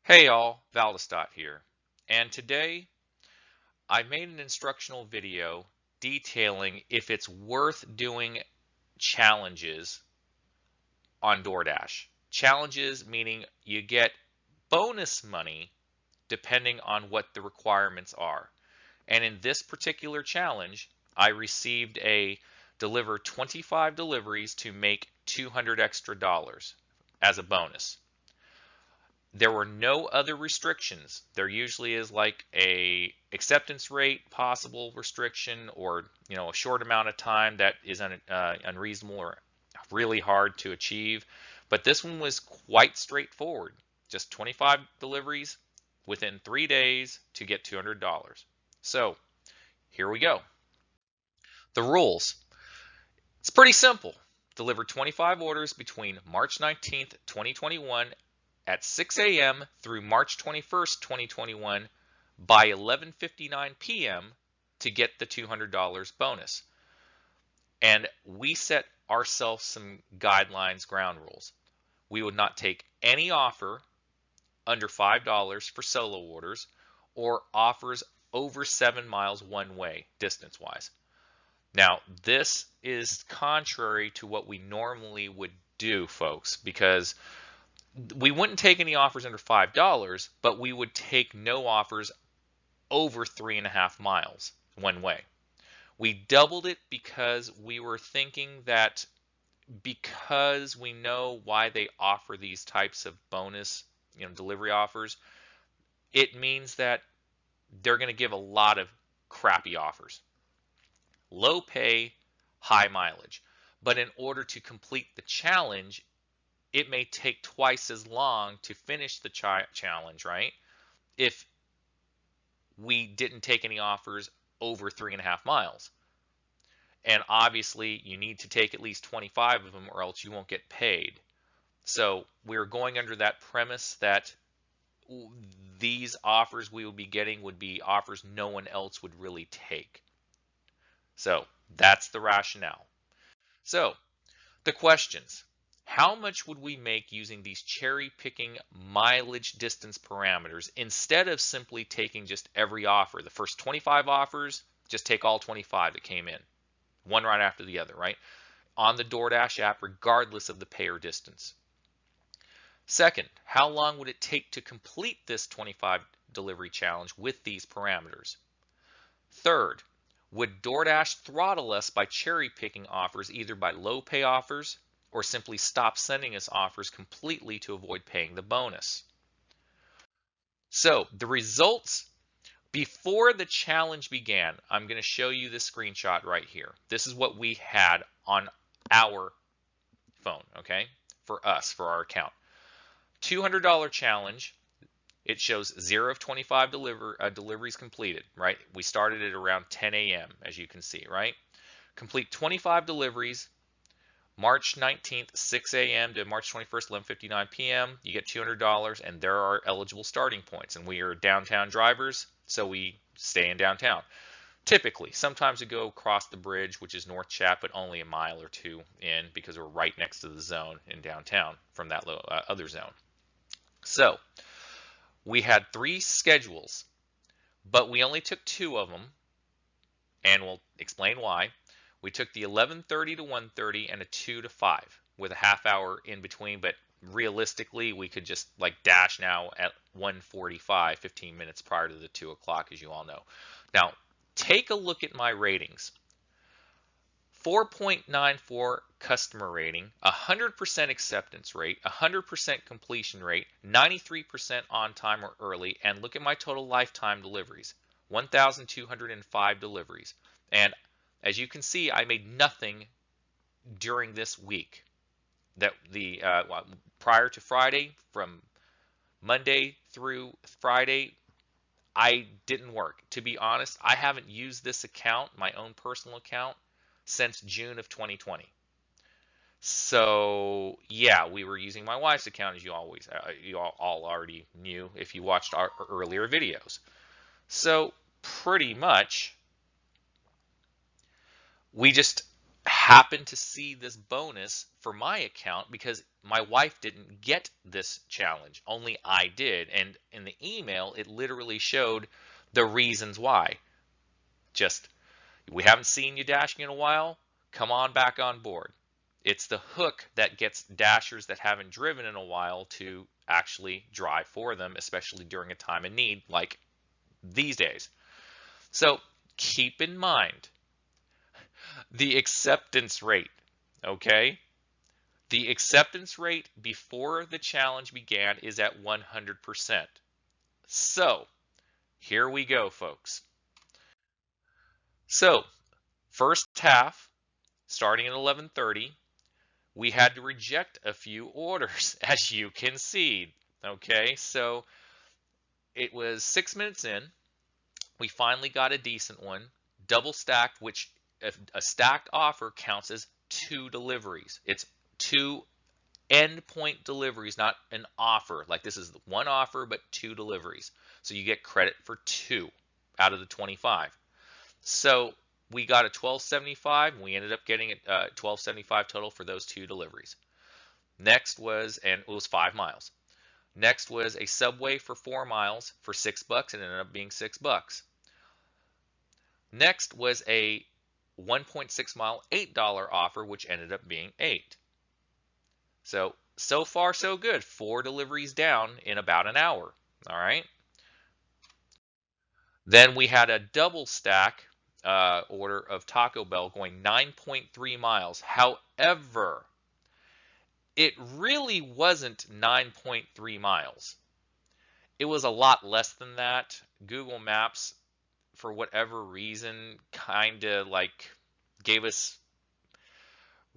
Hey all, Valdestot here, and today I made an instructional video detailing if it's worth doing challenges on Doordash. Challenges meaning you get bonus money depending on what the requirements are. And in this particular challenge, I received a deliver 25 deliveries to make $200 extra as a bonus. There were no other restrictions. There usually is like a acceptance rate possible restriction, or a short amount of time that is unreasonable or really hard to achieve. But this one was quite straightforward. Just 25 deliveries within 3 days to get $200. So here we go. The rules. It's pretty simple. Deliver 25 orders between March 19th, 2021 at 6 a.m. through March 21st, 2021 by 11:59 p.m. to get the $200 bonus. And we set ourselves some guidelines, ground rules. We would not take any offer under $5 for solo orders or offers over 7 miles one way distance-wise. Now, this is contrary to what we normally would do, folks, because we wouldn't take any offers under $5, but we would take no offers over 3.5 miles one way. We doubled it because we were thinking that because we know why they offer these types of bonus, delivery offers, it means that they're going to give a lot of crappy offers. Low pay, high mileage. But in order to complete the challenge, it may take twice as long to finish the challenge, right? If we didn't take any offers over 3.5 miles. And obviously, you need to take at least 25 of them or else you won't get paid. So we're going under that premise that these offers we will be getting would be offers no one else would really take. So that's the rationale. So the questions. How much would we make using these cherry-picking mileage distance parameters instead of simply taking just every offer? The first 25 offers, just take all 25 that came in, one right after the other, right? On the Doordash app, regardless of the pay or distance. Second, how long would it take to complete this 25 delivery challenge with these parameters? Third, would Doordash throttle us by cherry-picking offers either by low pay offers or simply stop sending us offers completely to avoid paying the bonus? So the results before the challenge began, I'm going to show you this screenshot right here. This is what we had on our phone, okay, for us, for our account. $200 challenge. It shows 0 of 25 deliveries completed, right? We started at around 10 a.m., as you can see, right? Complete 25 deliveries, March 19th, 6 a.m. to March 21st, 11:59 p.m. You get $200, and there are eligible starting points. And we are downtown drivers, so we stay in downtown. Typically, sometimes we go across the bridge, which is North Chat, but only a mile or two in because we're right next to the zone in downtown from that other zone. So we had 3 schedules, but we only took 2 of them, and we'll explain why. We took the 11:30 to 1:30 and a 2 to 5 with a half hour in between, but realistically, we could just like dash now at 1:45, 15 minutes prior to the 2 o'clock, as you all know. Now, take a look at my ratings. 4.94 customer rating, 100% acceptance rate, 100% completion rate, 93% on time or early, and look at my total lifetime deliveries, 1,205 deliveries. And as you can see, I made nothing during this week. That the prior to Friday, from Monday through Friday, I didn't work. To be honest, I haven't used this account, my own personal account, since June of 2020. So yeah, we were using my wife's account, as you all already knew if you watched our earlier videos. So pretty much we just happened to see this bonus for my account because my wife didn't get this challenge. Only I did. And in the email, it literally showed the reasons why. Just, we haven't seen you dashing in a while. Come on back on board. It's the hook that gets dashers that haven't driven in a while to actually drive for them, especially during a time of need like these days. So keep in mind the acceptance rate, okay? The acceptance rate before the challenge began is at 100%. So here we go, folks. So first half, starting at 11:30, we had to reject a few orders, as you can see. Okay, so it was 6 minutes in. We finally got a decent one, double stacked, which a stacked offer counts as 2 deliveries. It's 2 endpoint deliveries, not an offer. Like this is one offer, but 2 deliveries. So you get credit for 2 out of the 25. So we got a 1275, and we ended up getting a 1275 total for those 2 deliveries. Next was, and it was 5 miles. Next was a Subway for 4 miles for $6, and it ended up being $6. Next was a 1.6 mile $8 offer, which ended up being $8. So far so good. 4 deliveries down in about an hour. All right. Then we had a double stack order of Taco Bell going 9.3 miles. However, it really wasn't 9.3 miles. It was a lot less than that. Google Maps, for whatever reason, kind of like gave us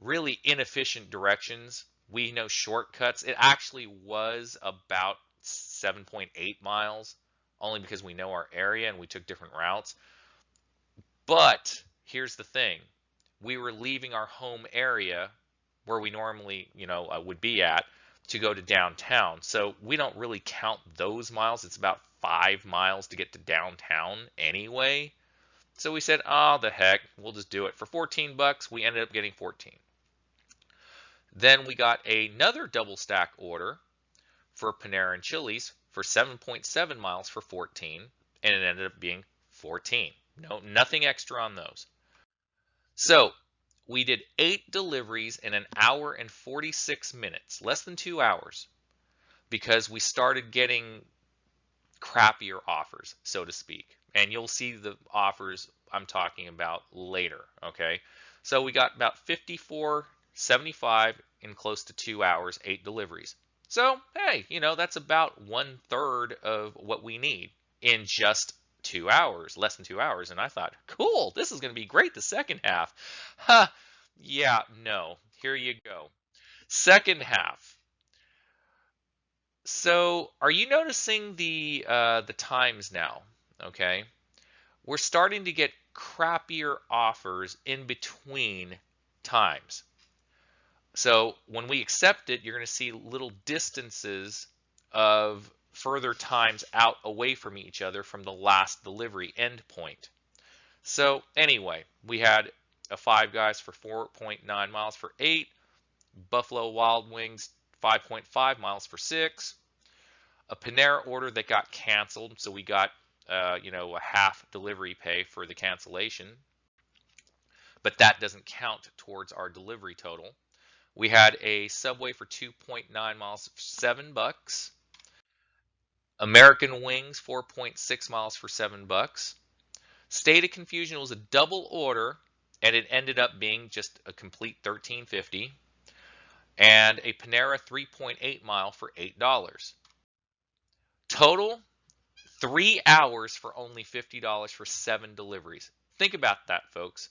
really inefficient directions. We know shortcuts. It actually was about 7.8 miles, only because we know our area and we took different routes. But here's the thing. We were leaving our home area where we normally, would be at to go to downtown. So we don't really count those miles. It's about 5 miles to get to downtown anyway. So we said, oh, the heck, we'll just do it. For $14, we ended up getting 14. Then we got another double stack order for Panera and Chili's for 7.7 miles for 14, and it ended up being 14. No, nothing extra on those. So we did 8 deliveries in an hour and 46 minutes, less than 2 hours, because we started getting crappier offers, so to speak. And you'll see the offers I'm talking about later, okay? So we got about 54.75 in close to 2 hours, 8 deliveries. So, hey, that's about 1/3 of what we need in just 2 hours, less than 2 hours. And I thought, cool, this is going to be great the second half. Huh, yeah, no, here you go. Second half. So, are you noticing the times now? Okay, we're starting to get crappier offers in between times. So when we accept it, you're going to see little distances of further times out away from each other from the last delivery endpoint. So anyway, we had a Five Guys for 4.9 miles for 8, Buffalo Wild Wings 5.5 miles for 6, a Panera order that got canceled, so we got a half delivery pay for the cancellation, but that doesn't count towards our delivery total. We had a Subway for 2.9 miles for $7. American Wings 4.6 miles for $7. State of Confusion was a double order, and it ended up being just a complete $13.50. And a Panera 3.8 mile for $8. Total 3 hours for only $50 for 7 deliveries. Think about that, folks.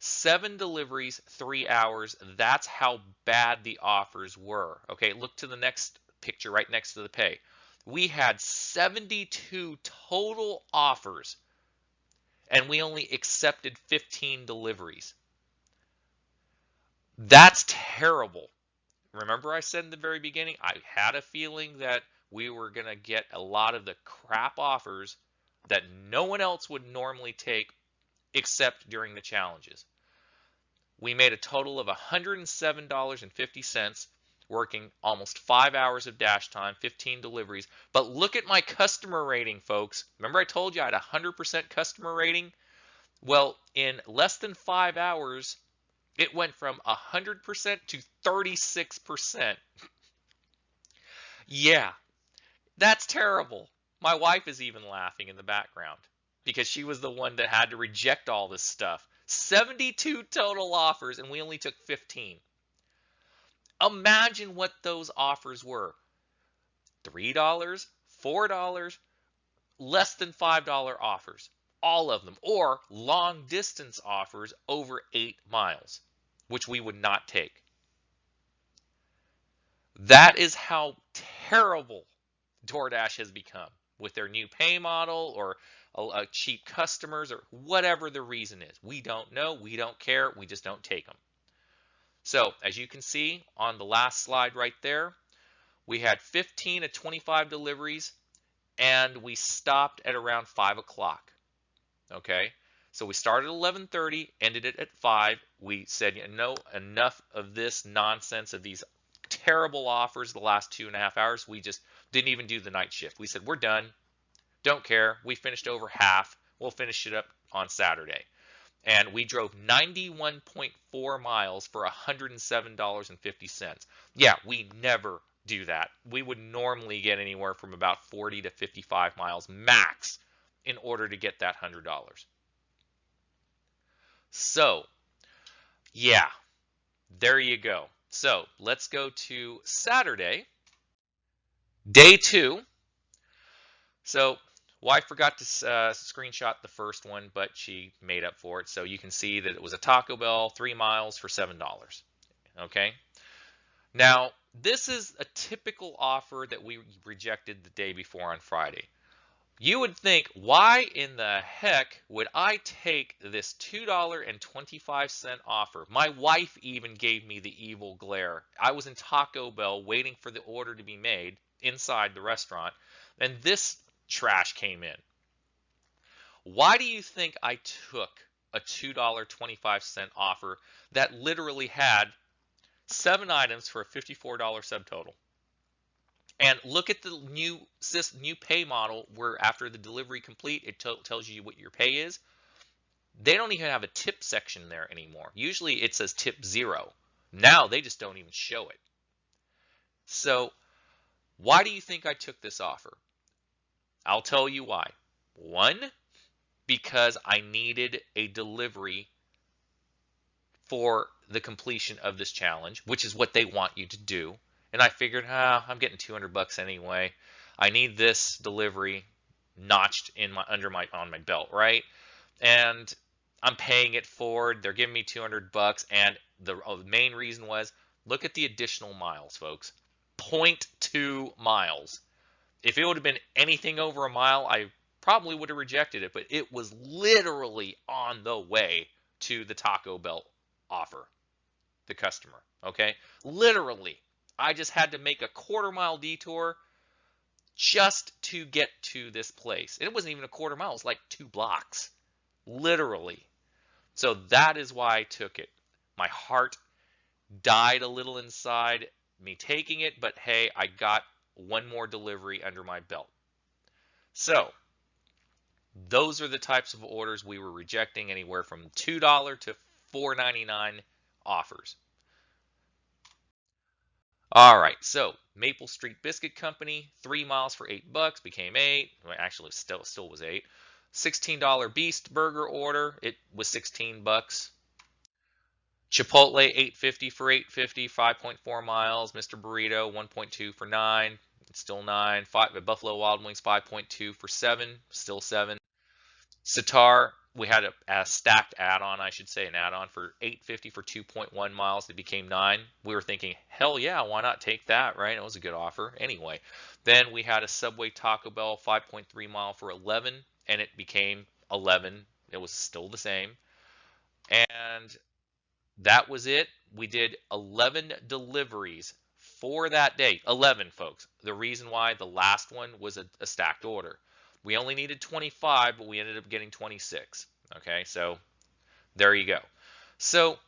7 deliveries, 3 hours. That's how bad the offers were. Okay, look to the next picture right next to the pay. We had 72 total offers, and we only accepted 15 deliveries. That's terrible. Remember I said in the very beginning, I had a feeling that we were going to get a lot of the crap offers that no one else would normally take except during the challenges. We made a total of $107.50, working almost 5 hours of dash time, 15 deliveries. But look at my customer rating, folks. Remember I told you I had a 100% customer rating? Well, in less than 5 hours, it went from 100% to 36%. Yeah, that's terrible. My wife is even laughing in the background because she was the one that had to reject all this stuff. 72 total offers, and we only took 15. Imagine what those offers were. $3, $4, less than $5 offers. All of them. Or long distance offers over 8 miles, which we would not take. That is how terrible Doordash has become with their new pay model, or cheap customers, or whatever the reason is. We don't know. We don't care. We just don't take them. So as you can see on the last slide right there, we had 15 to 25 deliveries, and we stopped at around 5 o'clock. Okay, so we started at 11:30, ended it at 5. We said, you know, enough of this nonsense, of these terrible offers the last 2.5 hours. We just didn't even do the night shift. We said, we're done. Don't care. We finished over half. We'll finish it up on Saturday. And we drove 91.4 miles for $107.50. Yeah, we never do that. We would normally get anywhere from about 40 to 55 miles max in order to get that $100. So, yeah, there you go. So let's go to Saturday, day 2. So wife forgot to screenshot the first one, but she made up for it. So you can see that it was a Taco Bell, 3 miles for $7. Okay. Now, this is a typical offer that we rejected the day before on Friday. You would think, why in the heck would I take this $2.25 offer? My wife even gave me the evil glare. I was in Taco Bell waiting for the order to be made inside the restaurant, and this trash came in. Why do you think I took a $2.25 offer that literally had 7 items for a $54 subtotal? And look at the new pay model, where after the delivery complete, it tells you what your pay is. They don't even have a tip section there anymore. Usually it says tip 0. Now they just don't even show it. So why do you think I took this offer? I'll tell you why. 1, because I needed a delivery for the completion of this challenge, which is what they want you to do. And I figured, I'm getting $200 anyway. I need this delivery notched in on my belt, right? And I'm paying it forward. They're giving me $200, and the main reason was, look at the additional miles, folks. 0.2 miles. If it would have been anything over a mile, I probably would have rejected it, but it was literally on the way to the Taco Bell offer, the customer, okay? Literally. I just had to make a 1/4 mile detour just to get to this place. And it wasn't even a 1/4 mile, it was like 2 blocks, literally. So that is why I took it. My heart died a little inside me taking it, but hey, I got one more delivery under my belt. So those are the types of orders we were rejecting, anywhere from $2 to $4.99 offers. All right, so Maple Street Biscuit Company, 3 miles for $8, became 8. Well, actually, still was 8. $16 Beast Burger order, it was $16. Chipotle, $8.50 for $8.50, 5.4 miles. Mr. Burrito, 1.2 for 9, it's still 9. Buffalo Wild Wings, 5.2 for 7, still 7. Sitar, we had a stacked add-on, I should say, an add-on for $8.50 for 2.1 miles. It became 9. We were thinking, hell yeah, why not take that, right? It was a good offer. Anyway, then we had a Subway Taco Bell 5.3 mile for 11, and it became 11. It was still the same. And that was it. We did 11 deliveries for that day. 11, folks. The reason why the last one was a stacked order. We only needed 25, but we ended up getting 26. Okay, so there you go. So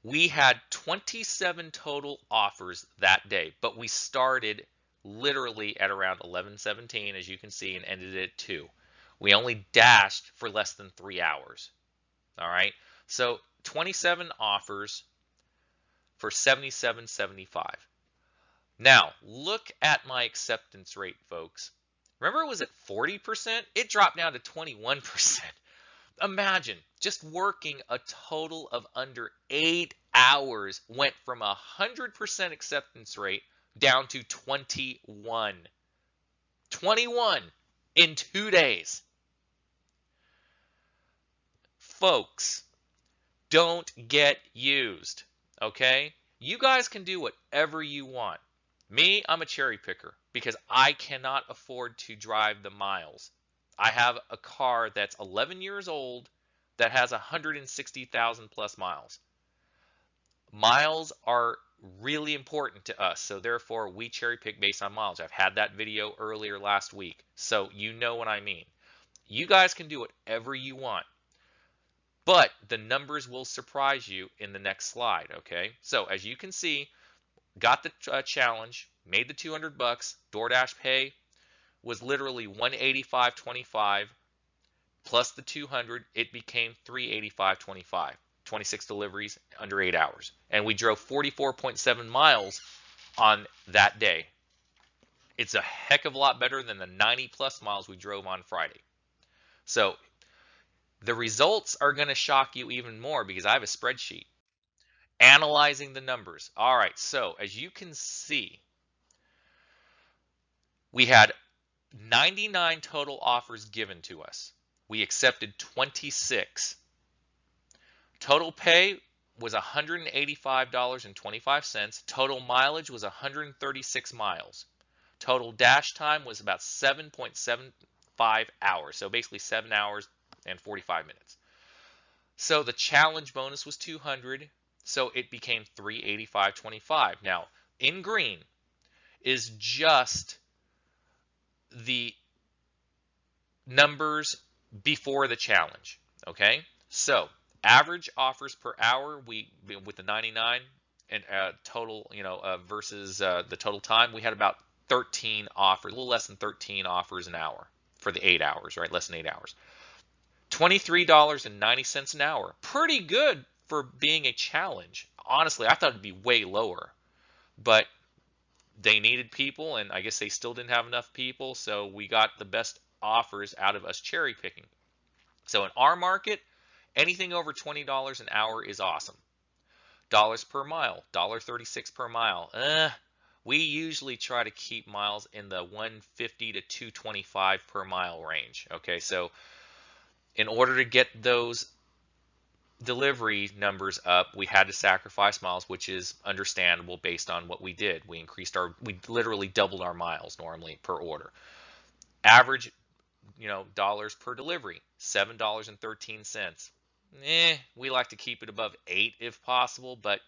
We had 27 total offers that day, but we started literally at around 11:17, as you can see, and ended at 2. We only dashed for less than 3 hours. All right. So 27 offers for 77.75. Now, look at my acceptance rate, folks. Remember it was at 40%? It dropped down to 21%. Imagine just working a total of under 8 hours went from 100% acceptance rate down to 21. 21 in 2 days. Folks, don't get used, okay? You guys can do whatever you want. Me, I'm a cherry picker because I cannot afford to drive the miles. I have a car that's 11 years old that has 160,000 plus miles. Miles are really important to us, so therefore we cherry pick based on miles. I've had that video earlier last week, so you know what I mean. You guys can do whatever you want, but the numbers will surprise you in the next slide, okay? So as you can see, got the challenge, made the 200 bucks. DoorDash pay was literally 185.25 plus the 200. It became 385.25. 26 deliveries under 8 hours, and we drove 44.7 miles on that day. It's a heck of a lot better than the 90 plus miles we drove on Friday. So the results are going to shock you even more because I have a spreadsheet analyzing the numbers. All right, so as you can see, we had 99 total offers given to us. We accepted 26. Total pay was $185.25. Total mileage was 136 miles. Total dash time was about 7.75 hours. So basically 7 hours and 45 minutes. So the challenge bonus was 200. So it became 385.25. Now, in green is just the numbers before the challenge. Okay? So average offers per hour, we with the 99 and total, versus the total time, we had about 13 offers, a little less than 13 offers an hour for the 8 hours, right? Less than 8 hours. $23.90 an hour. Pretty good for being a challenge. Honestly, I thought it'd be way lower, but they needed people, and I guess they still didn't have enough people, so we got the best offers out of us cherry picking. So in our market, anything over $20 an hour is awesome. Dollars per mile, $1.36 per mile. We usually try to keep miles in the 150 to 225 per mile range. Okay, so in order to get those delivery numbers up, we had to sacrifice miles, which is understandable based on what we did. We literally doubled our miles normally per order. Average, dollars per delivery, $7.13. We like to keep it above 8 if possible, but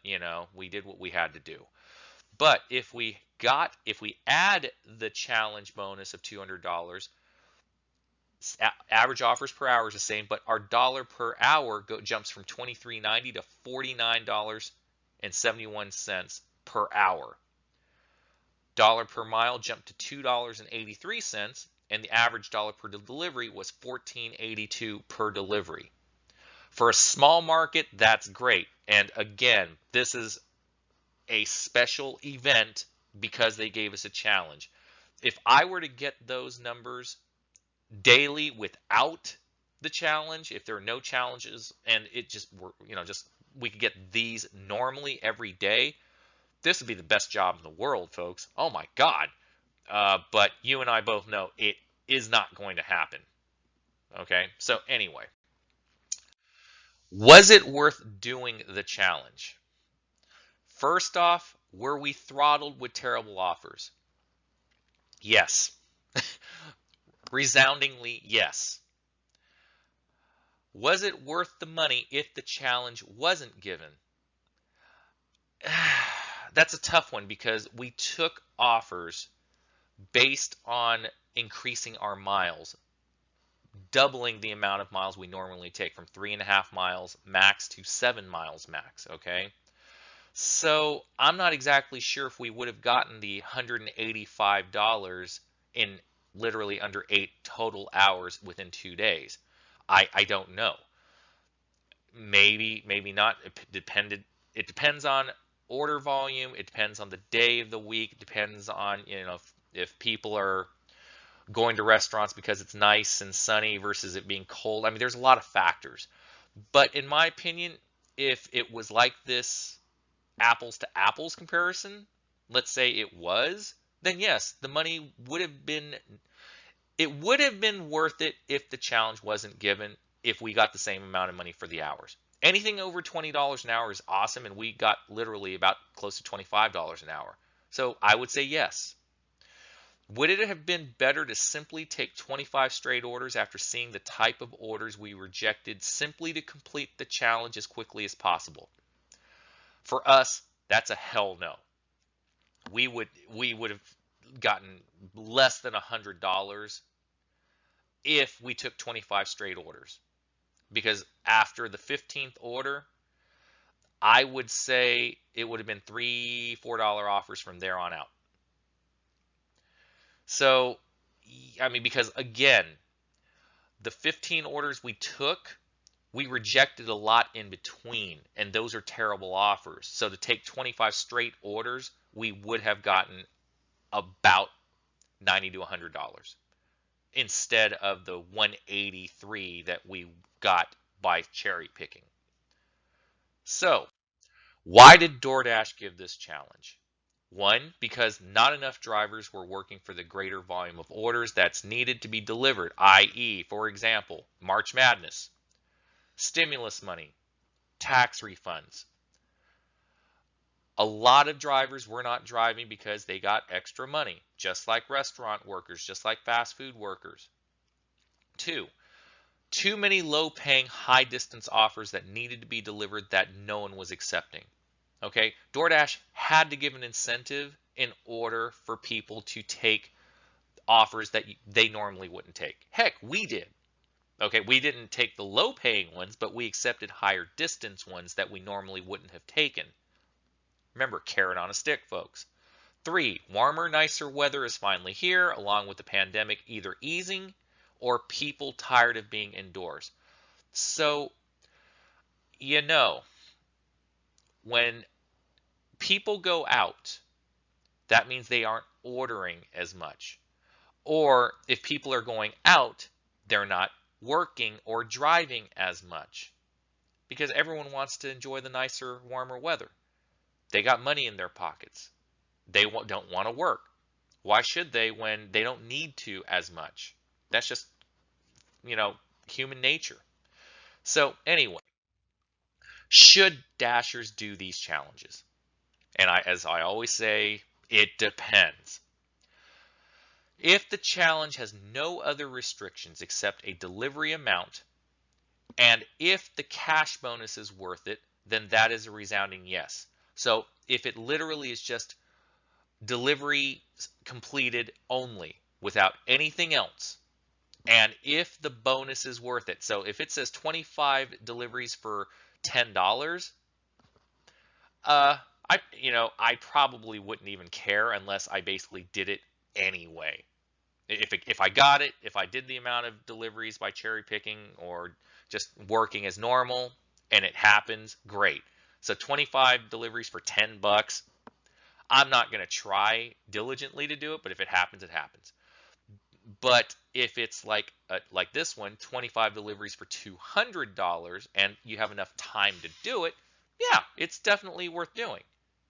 we did what we had to do. But if we add the challenge bonus of $200, average offers per hour is the same, but our dollar per hour jumps from $23.90 to $49.71 per hour. Dollar per mile jumped to $2.83, and the average dollar per delivery was $14.82 per delivery. For a small market, that's great. And again, this is a special event because they gave us a challenge. If I were to get those numbers daily without the challenge, if there are no challenges and it just we could get these normally every day, this would be the best job in the world, folks. Oh my God. But you and I both know it is not going to happen. Okay, so anyway, was it worth doing the challenge? First off, were we throttled with terrible offers? Yes. Resoundingly yes. Was it worth the money if the challenge wasn't given? That's a tough one because we took offers based on increasing our miles, doubling the amount of miles we normally take from 3.5 miles max to 7 miles max, okay? So I'm not exactly sure if we would have gotten the $185 in literally under 8 total hours within 2 days. I don't know. Maybe not. It depends on order volume. It depends on the day of the week. It depends on, if people are going to restaurants because it's nice and sunny versus it being cold. I mean, there's a lot of factors. But in my opinion, if it was like this apples to apples comparison, let's say it was, then yes, the money would have been worth it if the challenge wasn't given, if we got the same amount of money for the hours. Anything over $20 an hour is awesome, and we got literally about close to $25 an hour. So I would say yes. Would it have been better to simply take 25 straight orders after seeing the type of orders we rejected simply to complete the challenge as quickly as possible? For us, that's a hell no. We would have gotten less than $100 if we took 25 straight orders. Because after the 15th order, I would say it would have been $3, $4 offers from there on out. So, I mean, because again, the 15 orders we took, we rejected a lot in between, and those are terrible offers. So to take 25 straight orders, we would have gotten about $90 to $100 instead of the 183 that we got by cherry picking. So, why did DoorDash give this challenge? One, because not enough drivers were working for the greater volume of orders that's needed to be delivered, i.e., for example, March Madness, stimulus money, tax refunds. A lot of drivers were not driving because they got extra money, just like restaurant workers, just like fast food workers. Two, too many low-paying, high-distance offers that needed to be delivered that no one was accepting. Okay, DoorDash had to give an incentive in order for people to take offers that they normally wouldn't take. Heck, we did. Okay, we didn't take the low-paying ones, but we accepted higher distance ones that we normally wouldn't have taken. Remember, carrot on a stick, folks. 3, warmer, nicer weather is finally here, along with the pandemic either easing or people tired of being indoors. So, when people go out, that means they aren't ordering as much. Or if people are going out, they're not working or driving as much because everyone wants to enjoy the nicer, warmer weather. They got money in their pockets. They don't want to work. Why should they when they don't need to as much? That's just, human nature. So anyway, should Dashers do these challenges? And as I always say, it depends. If the challenge has no other restrictions except a delivery amount, and if the cash bonus is worth it, then that is a resounding yes. So if it literally is just delivery completed only without anything else, and if the bonus is worth it, so if it says 25 deliveries for $10, I probably wouldn't even care unless I basically did it anyway. If I got it, if I did the amount of deliveries by cherry picking or just working as normal and it happens, great. So 25 deliveries for $10, I'm not going to try diligently to do it, but if it happens, it happens. But if it's like this one, 25 deliveries for $200 and you have enough time to do it, yeah, it's definitely worth doing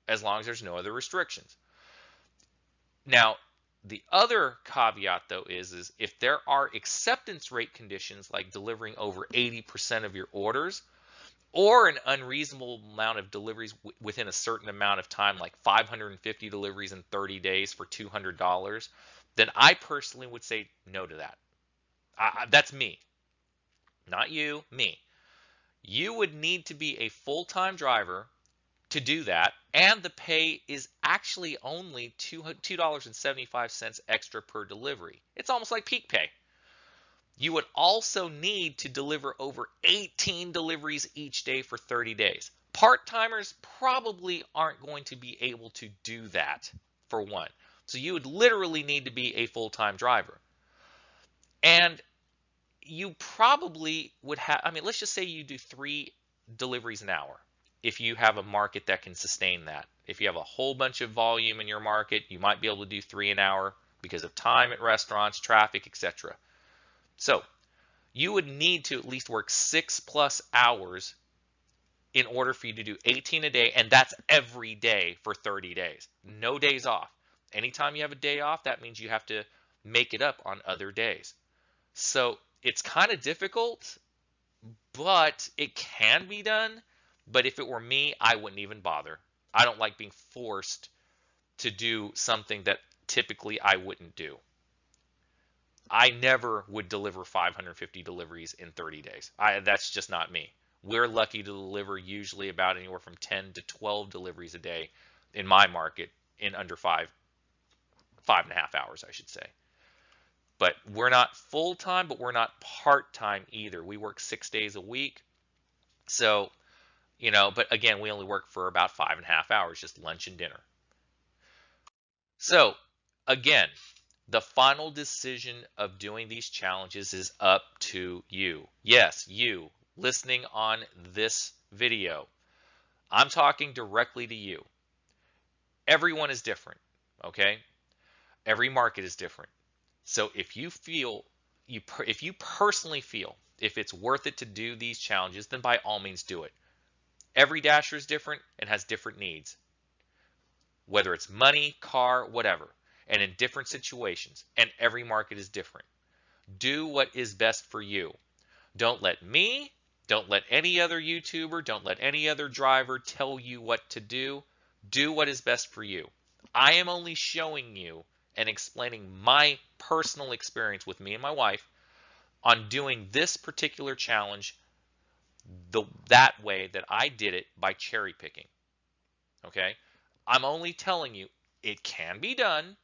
as long as there's no other restrictions. Now, the other caveat, though, is if there are acceptance rate conditions like delivering over 80% of your orders or an unreasonable amount of deliveries within a certain amount of time, like 550 deliveries in 30 days for $200, then I personally would say no to that. That's me. Not you, me. You would need to be a full-time driver to do that, and the pay is actually only $2.75 extra per delivery. It's almost like peak pay. You would also need to deliver over 18 deliveries each day for 30 days. Part-timers probably aren't going to be able to do that, for one. So you would literally need to be a full-time driver. And you probably would have, I mean, let's just say you do 3 deliveries an hour. If you have a market that can sustain that. If you have a whole bunch of volume in your market, you might be able to do 3 an hour because of time at restaurants, traffic, etc. So you would need to at least work 6+ hours in order for you to do 18 a day, and that's every day for 30 days. No days off. Anytime you have a day off, that means you have to make it up on other days. So it's kind of difficult, but it can be done. But if it were me, I wouldn't even bother. I don't like being forced to do something that typically I wouldn't do. I never would deliver 550 deliveries in 30 days. That's just not me. We're lucky to deliver usually about anywhere from 10 to 12 deliveries a day in my market in under 5.5 hours, I should say. But we're not full-time, but we're not part-time either. We work 6 days a week. So, but again, we only work for about 5.5 hours, just lunch and dinner. So, again, the final decision of doing these challenges is up to you. Yes, you listening on this video. I'm talking directly to you. Everyone is different, okay? Every market is different. So if you feel, if you personally feel if it's worth it to do these challenges, then by all means do it. Every dasher is different and has different needs, whether it's money, car, whatever, and in different situations, and every market is different. Do what is best for you. Don't let me, don't let any other YouTuber, don't let any other driver tell you what to do. Do what is best for you. I am only showing you and explaining my personal experience with me and my wife on doing this particular challenge that way that I did it by cherry picking. Okay? I'm only telling you it can be done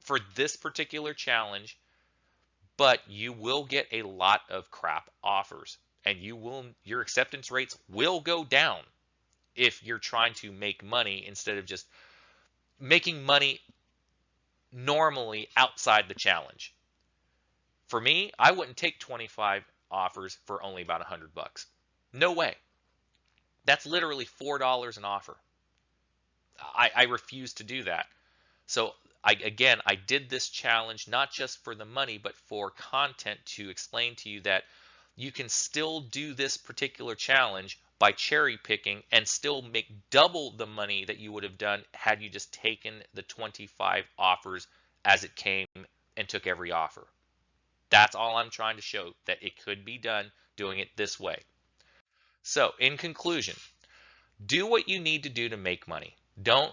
for this particular challenge, but you will get a lot of crap offers, and your acceptance rates will go down if you're trying to make money instead of just making money normally outside the challenge. For me, I wouldn't take 25 offers for only about $100. No way. That's literally $4 an offer. I refuse to do that. So I did this challenge not just for the money, but for content to explain to you that you can still do this particular challenge by cherry picking and still make double the money that you would have done had you just taken the 25 offers as it came and took every offer. That's all I'm trying to show, that it could be done doing it this way. So in conclusion, do what you need to do to make money. Don't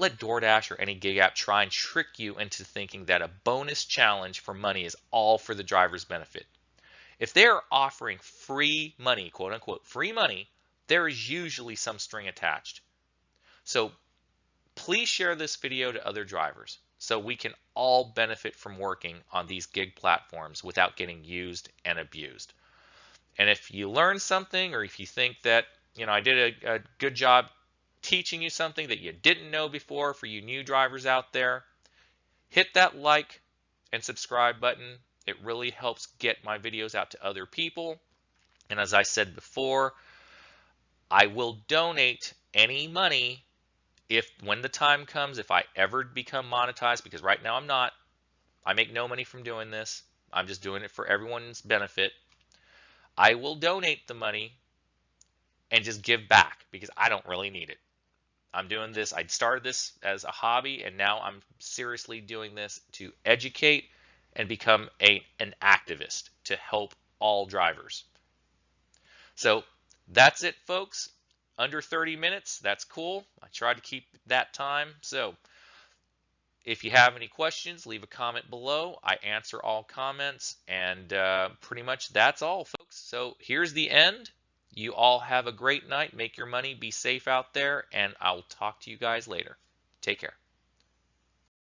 let Doordash or any gig app try and trick you into thinking that a bonus challenge for money is all for the driver's benefit. If they're offering free money, quote unquote, free money, there is usually some string attached. So please share this video to other drivers so we can all benefit from working on these gig platforms without getting used and abused. And if you learn something, or if you think that, I did a good job teaching you something that you didn't know before, for you new drivers out there, hit that like and subscribe button. It really helps get my videos out to other people. And as I said before, I will donate any money when the time comes, if I ever become monetized, because right now I'm not. I make no money from doing this. I'm just doing it for everyone's benefit. I will donate the money and just give back because I don't really need it. I'm doing this. I started this as a hobby, and now I'm seriously doing this to educate and become an activist to help all drivers. So that's it, folks. Under 30 minutes. That's cool. I try to keep that time. So if you have any questions, leave a comment below. I answer all comments, and pretty much that's all, folks. So here's the end. You all have a great night. Make your money. Be safe out there, and I'll talk to you guys later. Take care.